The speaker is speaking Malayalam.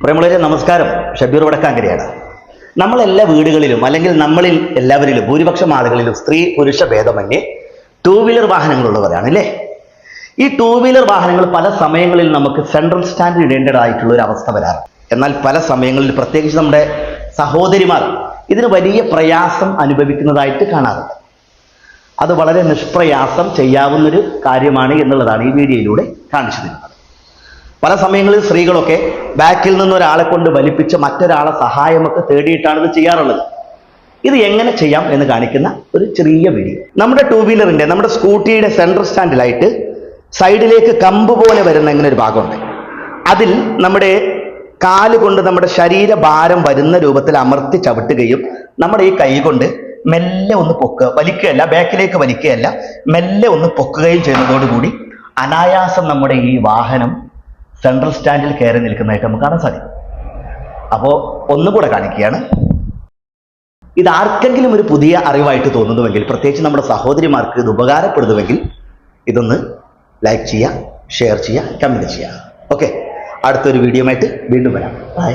പ്രിയമുള്ളവരെ നമസ്കാരം. ഷബീർ വടക്കാങ്കരയാണ്. നമ്മളെല്ലാ വീടുകളിലും അല്ലെങ്കിൽ നമ്മളിൽ എല്ലാവരിലും ഭൂരിപക്ഷം ആളുകളിലും സ്ത്രീ പുരുഷ ഭേദമന്യേ ടൂ വീലർ വാഹനങ്ങളുള്ളവരാണ് അല്ലേ? ഈ ടൂ വീലർ വാഹനങ്ങൾ പല സമയങ്ങളിൽ നമുക്ക് സെൻട്രൽ സ്റ്റാൻഡിൽ ഇടേണ്ടതായിട്ടുള്ള ഒരു അവസ്ഥ വരാറ്. എന്നാൽ പല സമയങ്ങളിൽ പ്രത്യേകിച്ച് നമ്മുടെ സഹോദരിമാർ ഇതിന് വലിയ പ്രയാസം അനുഭവിക്കുന്നതായിട്ട് കാണാറുണ്ട്. അത് വളരെ നിഷ്പ്രയാസം ചെയ്യാവുന്നൊരു കാര്യമാണ് എന്നുള്ളതാണ് ഈ വീഡിയോയിലൂടെ കാണിച്ചു തരുന്നത്. പല സമയങ്ങളിൽ സ്ത്രീകളൊക്കെ ബാക്കിൽ നിന്ന് ഒരാളെ കൊണ്ട് വലിപ്പിച്ച് മറ്റൊരാളെ സഹായമൊക്കെ തേടിയിട്ടാണ് ഇത് ചെയ്യാറുള്ളത്. ഇത് എങ്ങനെ ചെയ്യാം എന്ന് കാണിക്കുന്ന ഒരു ചെറിയ വീഡിയോ. നമ്മുടെ ടൂ വീലറിന്റെ നമ്മുടെ സ്കൂട്ടിയുടെ സെൻട്രൽ സ്റ്റാൻഡിലായിട്ട് സൈഡിലേക്ക് കമ്പ് പോലെ വരുന്ന ഇങ്ങനെ ഒരു ഭാഗമുണ്ട്. അതിൽ നമ്മുടെ കാല് കൊണ്ട് നമ്മുടെ ശരീരഭാരം വരുന്ന രൂപത്തിൽ അമർത്തി ചവിട്ടുകയും നമ്മുടെ ഈ കൈ കൊണ്ട് മെല്ലെ ഒന്ന് പൊക്കുക, വലിക്കുകയല്ല, ബാക്കിലേക്ക് വലിക്കുകയല്ല, മെല്ലെ ഒന്ന് പൊക്കുകയും ചെയ്യുന്നതോടുകൂടി അനായാസം നമ്മുടെ ഈ വാഹനം സെൻട്രൽ സ്റ്റാൻഡിൽ കയറി നിൽക്കുന്നതായിട്ട് നമുക്ക് കാണാൻ സാധിക്കും. അപ്പോൾ ഒന്നുകൂടെ കാണിക്കുകയാണ്. ഇത് ആർക്കെങ്കിലും ഒരു പുതിയ അറിവായിട്ട് തോന്നുന്നുവെങ്കിൽ, പ്രത്യേകിച്ച് നമ്മുടെ സഹോദരിമാർക്ക് ഇത് ഉപകാരപ്പെടുന്നുവെങ്കിൽ ഇതൊന്ന് ലൈക്ക് ചെയ്യുക, ഷെയർ ചെയ്യുക, കമൻറ്റ് ചെയ്യുക. ഓക്കെ, അടുത്തൊരു വീഡിയോ ആയിട്ട് വീണ്ടും വരാം. ബൈ.